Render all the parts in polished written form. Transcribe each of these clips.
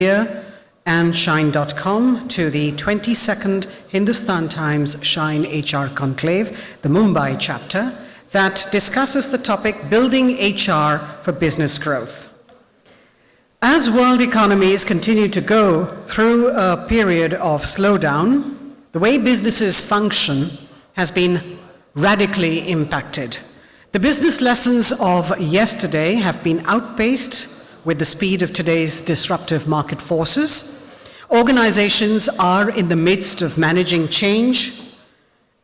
and Shine.com to the 22nd Hindustan Times Shine HR Conclave, the Mumbai chapter, that discusses the topic Building HR for Business Growth. As world economies continue to go through a period of slowdown, the way businesses function has been radically impacted. The business lessons of yesterday have been outpaced with the speed of today's disruptive market forces. Organizations are in the midst of managing change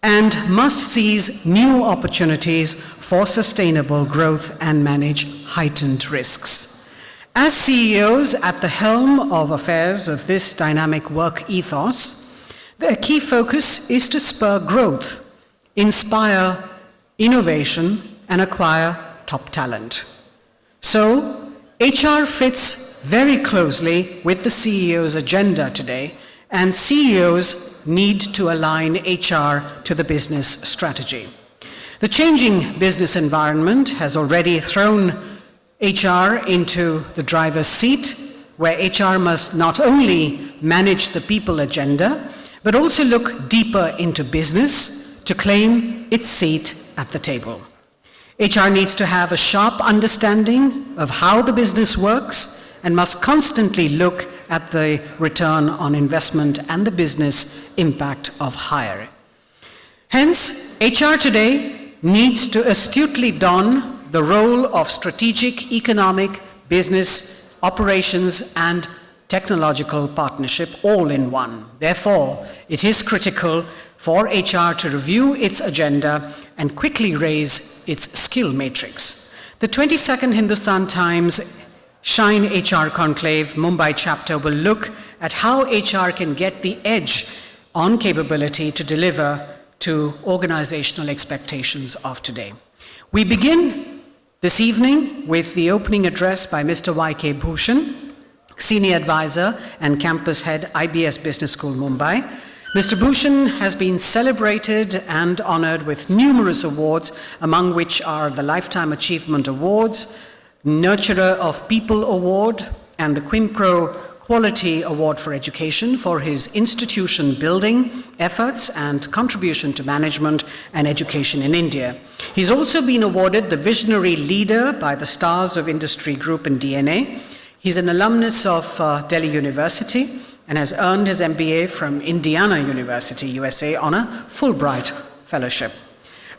and must seize new opportunities for sustainable growth and manage heightened risks. As CEOs at the helm of affairs of this dynamic work ethos, their key focus is to spur growth, inspire innovation, and acquire top talent. So, HR fits very closely with the CEO's agenda today, and CEOs need to align HR to the business strategy. The changing business environment has already thrown HR into the driver's seat, where HR must not only manage the people agenda, but also look deeper into business to claim its seat at the table. HR needs to have a sharp understanding of how the business works and must constantly look at the return on investment and the business impact of hiring. Hence, HR today needs to astutely don the role of strategic, economic, business, operations, and technological partnership all in one. Therefore, it is critical for HR to review its agenda and quickly raise its skill matrix. The 22nd Hindustan Times Shine HR Conclave Mumbai chapter will look at how HR can get the edge on capability to deliver to organizational expectations of today. We begin this evening with the opening address by Mr. Y.K. Bhushan, Senior Advisor and Campus Head, IBS Business School, Mumbai. Mr. Bhushan has been celebrated and honored with numerous awards, among which are the Lifetime Achievement Awards, Nurturer of People Award, and the Quimpro Quality Award for Education for his institution building efforts and contribution to management and education in India. He's also been awarded the Visionary Leader by the Stars of Industry Group and DNA. He's an alumnus of Delhi University and has earned his MBA from Indiana University, USA, on a Fulbright Fellowship.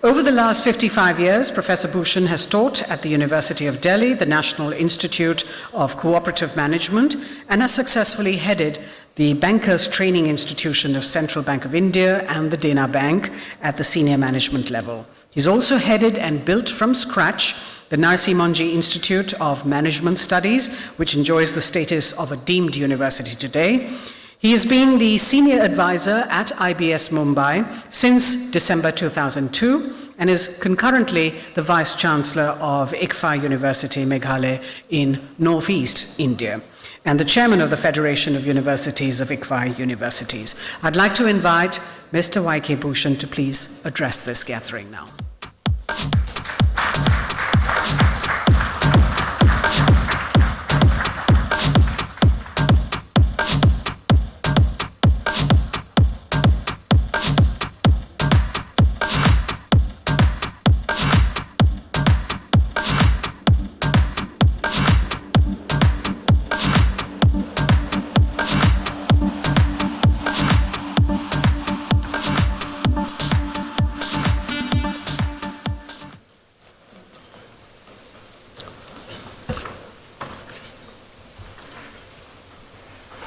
Over the last 55 years, Professor Bhushan has taught at the University of Delhi, the National Institute of Cooperative Management, and has successfully headed the Bankers Training Institution of Central Bank of India and the Dena Bank at the senior management level. He's also headed and built from scratch the Narsi Monji Institute of Management Studies, which enjoys the status of a deemed university today. He has been the senior advisor at IBS Mumbai since December 2002 and is concurrently the vice chancellor of ICFA University, Meghalaya in northeast India, and the chairman of the Federation of Universities of ICFA Universities. I'd like to invite Mr. Y.K. Bhushan to please address this gathering now.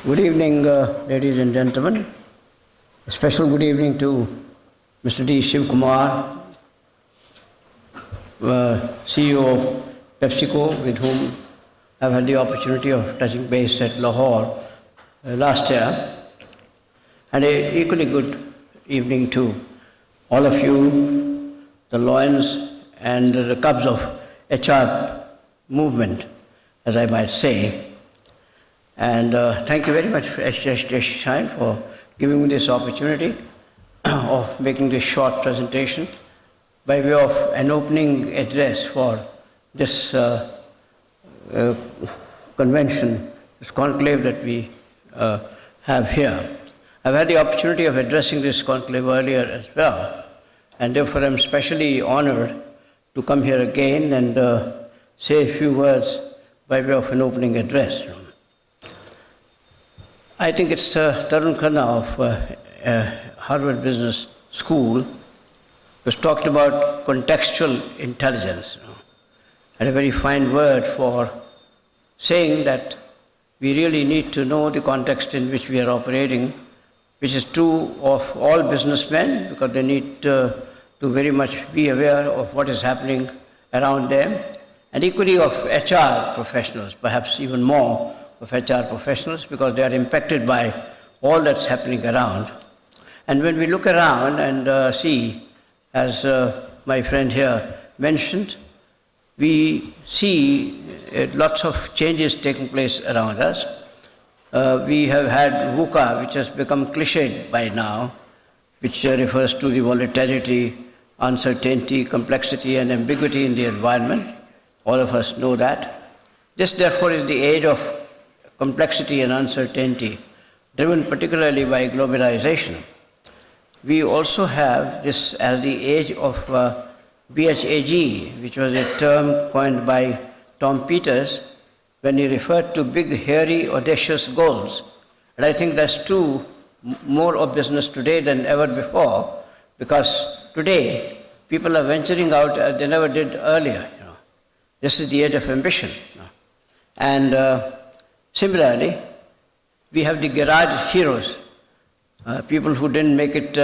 Good evening, ladies and gentlemen. A special good evening to Mr. D. Shiv Kumar, CEO of PepsiCo, with whom I've had the opportunity of touching base at Lahore last year. And an equally good evening to all of you, the lions and the cubs of HR movement, as I might say. And thank you very much, Shine, for giving me this opportunity of making this short presentation by way of an opening address for this convention this conclave that we have here. I've had the opportunity of addressing this conclave earlier as well, and therefore I'm especially honored to come here again and say a few words by way of an opening address. I think it's Tarun Khanna of Harvard Business School who's talked about contextual intelligence, and a very fine word for saying that we really need to know the context in which we are operating, which is true of all businessmen, because they need to very much be aware of what is happening around them, and equally of HR professionals, perhaps even more of HR professionals, because they are impacted by all that's happening around. And when we look around and see, as my friend here mentioned, we see lots of changes taking place around us. We have had VUCA, which has become cliched by now, which refers to the volatility, uncertainty, complexity, and ambiguity in the environment. All of us know that. This, therefore, is the age of complexity and uncertainty, driven particularly by globalization. We also have this as the age of BHAG, which was a term coined by Tom Peters when he referred to big, hairy, audacious goals. And I think that's true more of business today than ever before, because today people are venturing out as they never did earlier. This is the age of ambition. And similarly, we have the garage heroes, people who didn't make it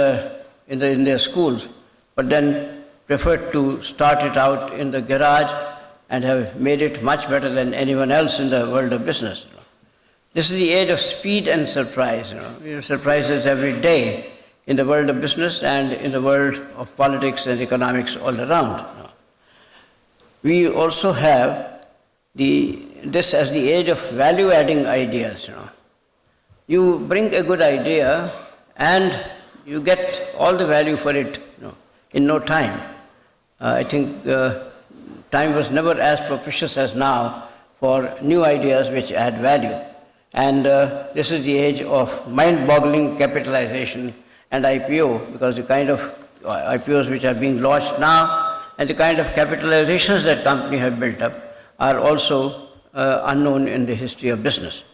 in their schools, but then preferred to start it out in the garage and have made it much better than anyone else in the world of business. This is the age of speed and surprise. We have surprises every day in the world of business and in the world of politics and economics all around. We also have this as the age of value-adding ideas. You bring a good idea and you get all the value for it in no time. I think time was never as propitious as now for new ideas which add value. And this is the age of mind-boggling capitalization and IPO, because the kind of IPOs which are being launched now and the kind of capitalizations that companies have built up are also unknown in the history of business.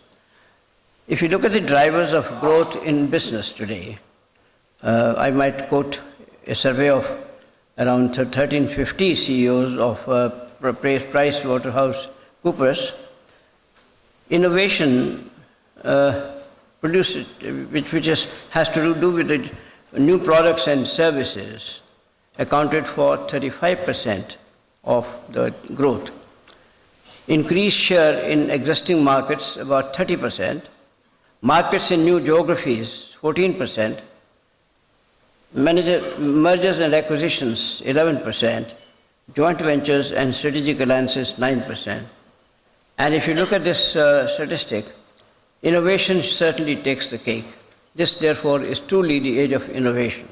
If you look at the drivers of growth in business today, I might quote a survey of around 1350 CEOs of PricewaterhouseCoopers. Innovation which has to do with the new products and services accounted for 35% of the growth. Increased share in existing markets, about 30%. Markets in new geographies, 14%. Mergers and acquisitions, 11%. Joint ventures and strategic alliances, 9%. And if you look at this statistic, innovation certainly takes the cake. This, therefore, is truly the age of innovation.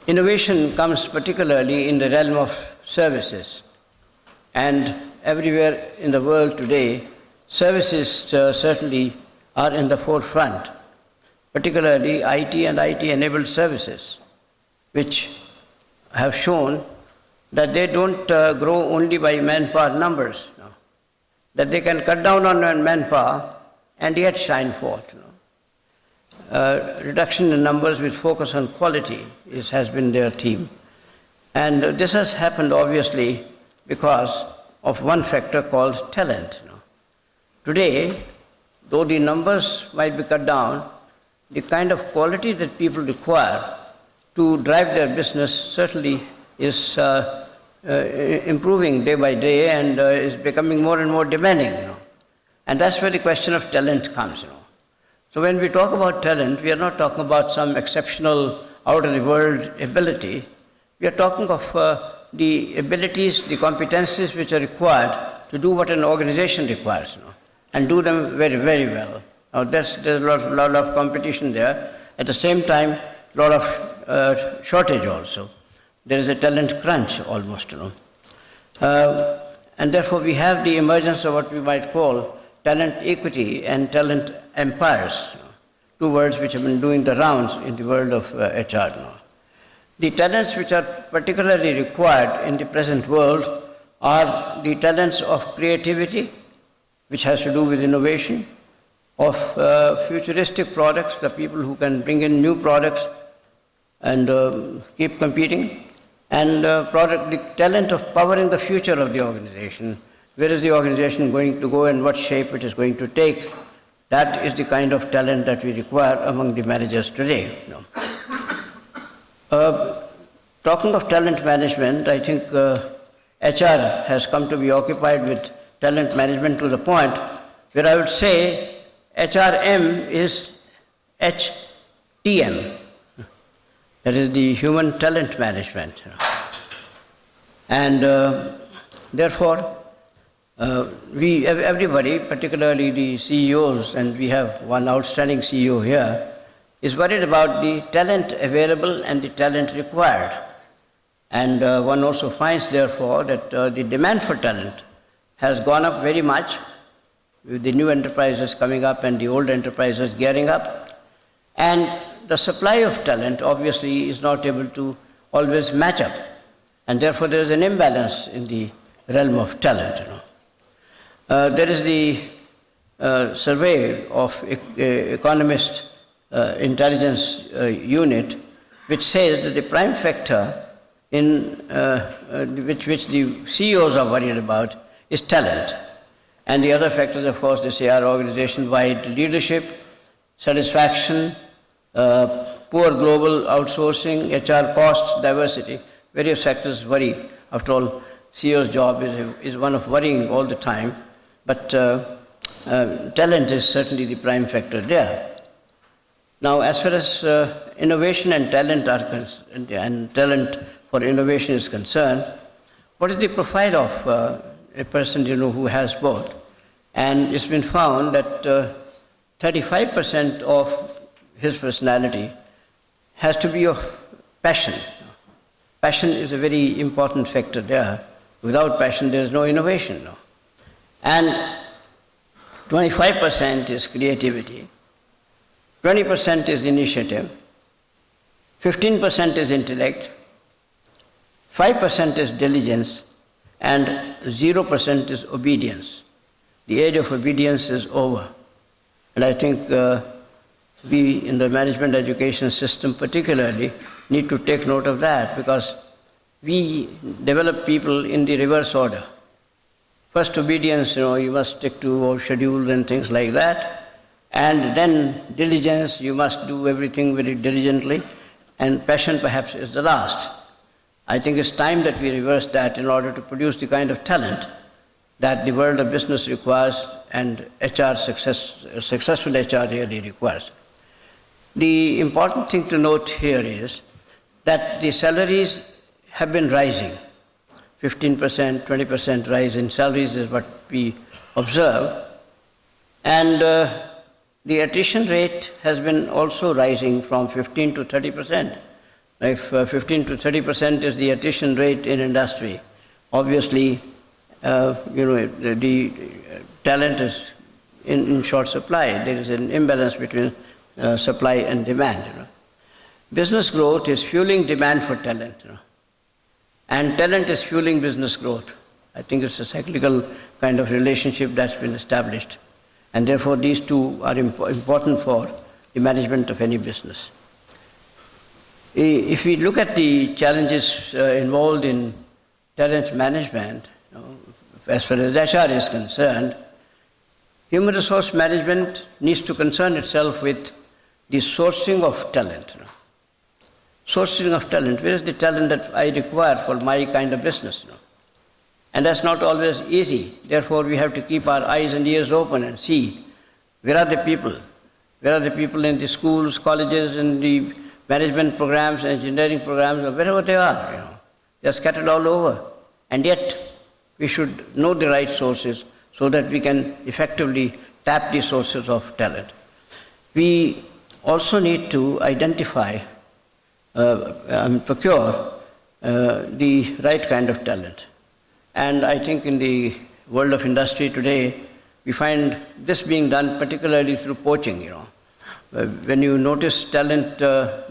Innovation comes particularly in the realm of services. And everywhere in the world today, services certainly are in the forefront, particularly IT and IT-enabled services, which have shown that they don't grow only by manpower numbers, that they can cut down on manpower and yet shine forth. Reduction in numbers with focus on quality has been their theme. And this has happened obviously because of one factor called talent. Today, though the numbers might be cut down, the kind of quality that people require to drive their business certainly is improving day by day and is becoming more and more demanding. And that's where the question of talent comes. So when we talk about talent, we are not talking about some exceptional out-of-the-world ability. We are talking of the abilities, the competencies which are required to do what an organization requires, and do them very, very well. Now there's a lot of competition there. At the same time, a lot of shortage also. There is a talent crunch almost, And therefore we have the emergence of what we might call talent equity and talent empires, two words which have been doing the rounds in the world of HR now. The talents which are particularly required in the present world are the talents of creativity, which has to do with innovation, of futuristic products, the people who can bring in new products and keep competing, and the talent of powering the future of the organization. Where is the organization going to go and what shape it is going to take? That is the kind of talent that we require among the managers today. Talking of talent management, I think HR has come to be occupied with talent management to the point where I would say HRM is HTM. That is the human talent management. And therefore, everybody, particularly the CEOs, and we have one outstanding CEO here, is worried about the talent available and the talent required. And one also finds, therefore, that the demand for talent has gone up very much, with the new enterprises coming up and the old enterprises gearing up. And the supply of talent, obviously, is not able to always match up. And therefore, there is an imbalance in the realm of talent. There is the survey of Economist Intelligence Unit, which says that the prime factor in which the CEOs are worried about is talent. And the other factors, of course, they say are organization-wide leadership, satisfaction, poor global outsourcing, HR costs, diversity. Various factors worry. After all, CEO's job is one of worrying all the time, but talent is certainly the prime factor there. Now, as far as innovation and talent are concerned, and talent for innovation is concerned, what is the profile of a person who has both? And it's been found that 35% of his personality has to be of passion. Passion is a very important factor there. Without passion, there is no innovation. And 25% is creativity, 20% is initiative, 15% is intellect, 5% is diligence, and 0% is obedience. The age of obedience is over. And I think we in the management education system particularly need to take note of that, because we develop people in the reverse order. First obedience, you must stick to schedules and things like that. And then diligence, you must do everything very diligently. And passion perhaps is the last. I think it's time that we reverse that in order to produce the kind of talent that the world of business requires and successful HR really requires. The important thing to note here is that the salaries have been rising. 15%, 20% rise in salaries is what we observe. And the attrition rate has been also rising from 15 to 30%. If 15 to 30% is the attrition rate in industry, obviously, the talent is in short supply. There is an imbalance between supply and demand. Business growth is fueling demand for talent, and talent is fueling business growth. I think it's a cyclical kind of relationship that's been established, and therefore these two are important for the management of any business. If we look at the challenges involved in talent management, as far as HR is concerned, human resource management needs to concern itself with the sourcing of talent. Sourcing of talent, where is the talent that I require for my kind of business? And that's not always easy. Therefore, we have to keep our eyes and ears open and see where are the people? Where are the people in the schools, colleges, in the management programs, engineering programs, or wherever they are. They're scattered all over. And yet, we should know the right sources so that we can effectively tap the sources of talent. We also need to identify and procure the right kind of talent. And I think in the world of industry today, we find this being done particularly through poaching, When you notice talent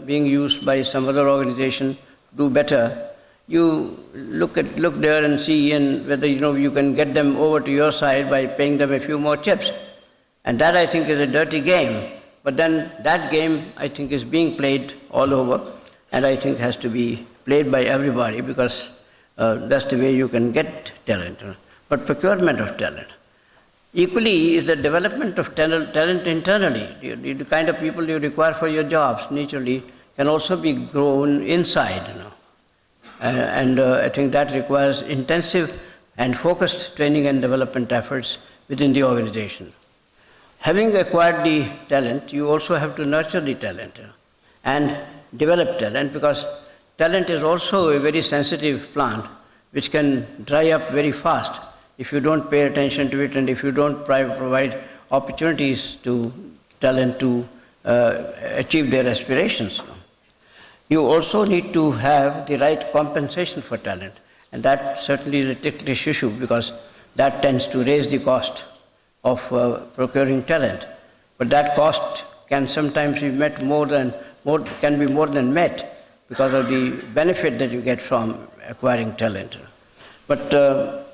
being used by some other organization to do better, you look there and see whether you can get them over to your side by paying them a few more chips. And that, I think, is a dirty game. But then that game, I think, is being played all over, and I think has to be played by everybody, because that's the way you can get talent. But procurement of talent. Equally is the development of talent internally. The kind of people you require for your jobs, naturally, can also be grown inside. And I think that requires intensive and focused training and development efforts within the organization. Having acquired the talent, you also have to nurture the talent and develop talent, because talent is also a very sensitive plant which can dry up very fast if you don't pay attention to it and if you don't provide opportunities to talent to achieve their aspirations. You also need to have the right compensation for talent, and that certainly is a ticklish issue, because that tends to raise the cost of procuring talent. But that cost can sometimes be more than met because of the benefit that you get from acquiring talent. But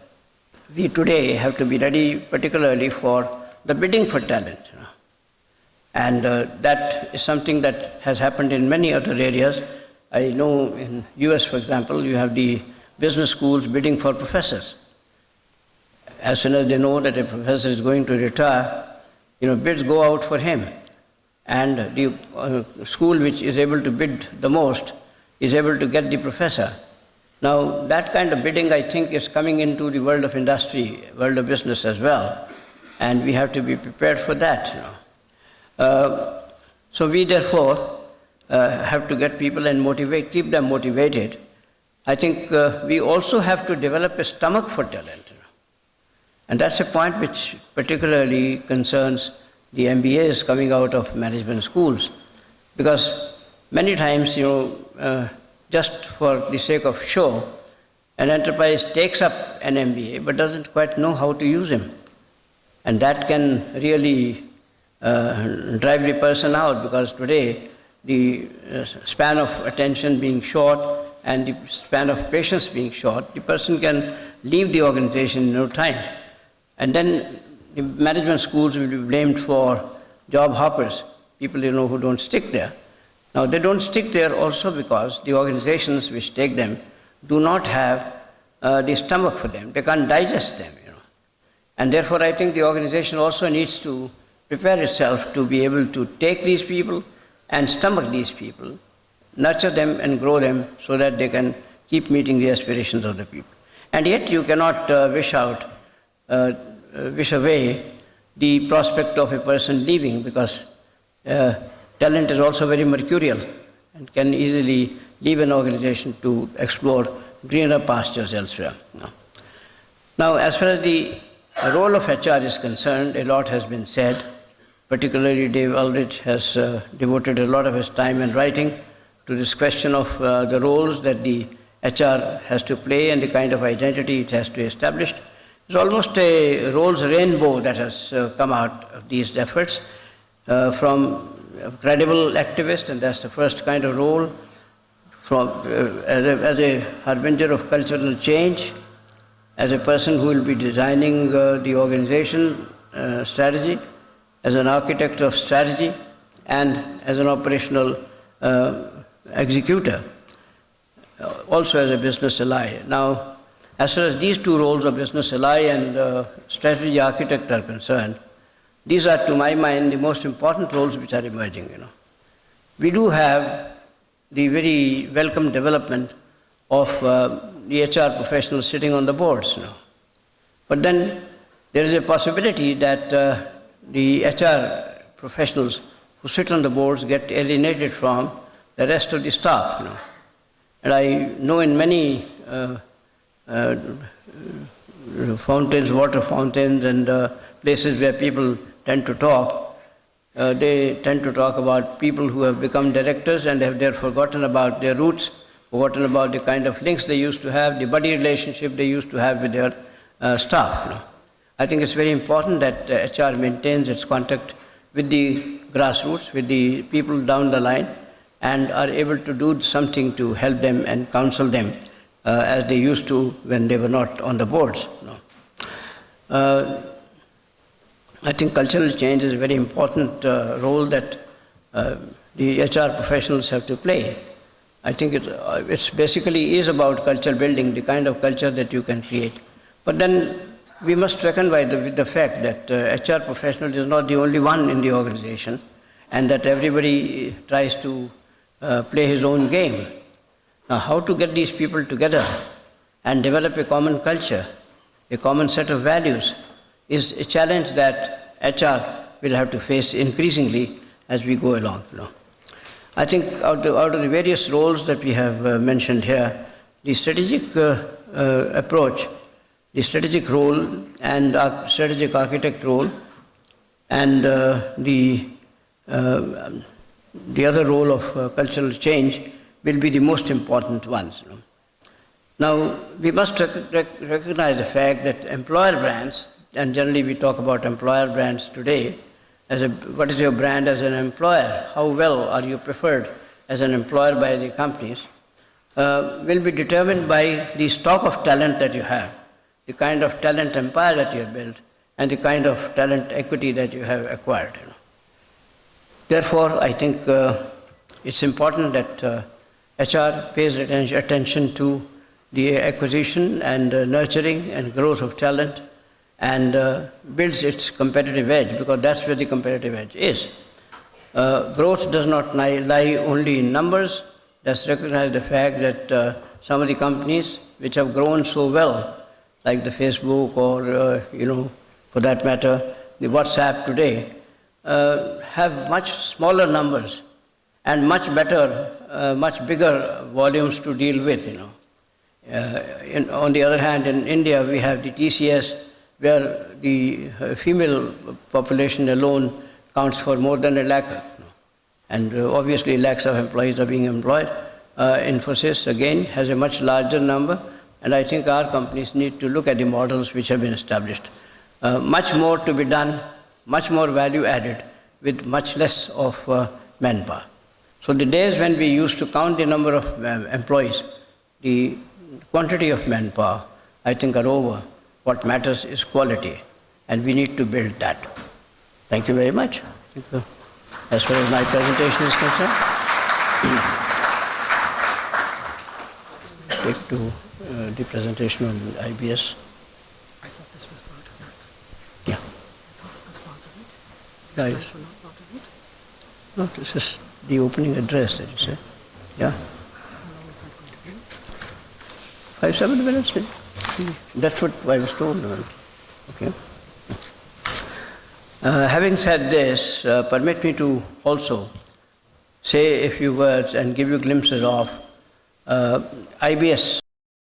we today have to be ready particularly for the bidding for talent. And that is something that has happened in many other areas. I know in US, for example, you have the business schools bidding for professors. As soon as they know that a professor is going to retire, bids go out for him. And the school which is able to bid the most is able to get the professor. Now, that kind of bidding, I think, is coming into the world of industry, world of business as well. And we have to be prepared for that. So we therefore have to get people and keep them motivated. I think we also have to develop a stomach for talent. And that's a point which particularly concerns the MBAs coming out of management schools. Because many times, just for the sake of show, an enterprise takes up an MBA but doesn't quite know how to use him. And that can really drive the person out, because today the span of attention being short and the span of patience being short, the person can leave the organization in no time. And then the management schools will be blamed for job hoppers, people who don't stick there. Now they don't stick there also because the organizations which take them do not have the stomach for them. They can't digest them. And therefore I think the organization also needs to prepare itself to be able to take these people and stomach these people, nurture them and grow them so that they can keep meeting the aspirations of the people. And yet you cannot wish away the prospect of a person leaving, because talent is also very mercurial and can easily leave an organization to explore greener pastures elsewhere. Now, as far as the role of HR is concerned, a lot has been said. Particularly Dave Aldrich has devoted a lot of his time and writing to this question of the roles that the HR has to play and the kind of identity it has to establish. It's almost a roles rainbow that has come out of these efforts, from a credible activist, and that's the first kind of role, as a harbinger of cultural change, as a person who will be designing the organization strategy, as an architect of strategy, and as an operational executor, also as a business ally. Now, as far as these two roles of business ally and strategy architect are concerned, these are, to my mind, the most important roles which are emerging. We do have the very welcome development of the HR professionals sitting on the boards. But then there is a possibility that the HR professionals who sit on the boards get alienated from the rest of the staff. And I know in many fountains, water fountains, and places where people tend to talk, they tend to talk about people who have become directors and have therefore forgotten about their roots, forgotten about the kind of links they used to have, the buddy relationship they used to have with their staff. I think it's very important that HR maintains its contact with the grassroots, with the people down the line, and are able to do something to help them and counsel them as they used to when they were not on the boards. I think cultural change is a very important role that the HR professionals have to play. I think it's basically is about culture building, the kind of culture that you can create. But then we must reckon with the fact that HR professional is not the only one in the organization, and that everybody tries to play his own game. Now, how to get these people together and develop a common culture, a common set of values, is a challenge that HR will have to face increasingly as we go along. I think out of the various roles that we have mentioned here, the strategic approach, the strategic role and strategic architect role, and the other role of cultural change will be the most important ones. Now, we must recognize the fact that employer brands, and generally we talk about employer brands today, what is your brand as an employer? How well are you preferred as an employer by the companies? Will be determined by the stock of talent that you have, the kind of talent empire that you have built, and the kind of talent equity that you have acquired. Therefore, I think it's important that HR pays attention to the acquisition and nurturing and growth of talent, and builds its competitive edge, because that's where the competitive edge is. Growth does not lie only in numbers. Let's recognize the fact that some of the companies which have grown so well, like the Facebook or, for that matter, the WhatsApp today, have much smaller numbers and much better, much bigger volumes to deal with. On the other hand, in India, we have the TCS, where the female population alone counts for more than 1 lakh. And obviously lakhs of employees are being employed. Infosys, again, has a much larger number, and I think our companies need to look at the models which have been established. Much more to be done, much more value added, with much less of manpower. So the days when we used to count the number of employees, the quantity of manpower, I think are over. What matters is quality, and we need to build that. Thank you very much. As far as my presentation is concerned, take to the presentation on IBS. I thought this was part of it. Yeah. I thought it was part of it. Yeah, Slides were not part of it. No, this is the opening address that you said. Yeah. So how long is that going to be? 5-7 minutes. That's what I was told. Okay. Having said this, permit me to also say a few words and give you glimpses of IBS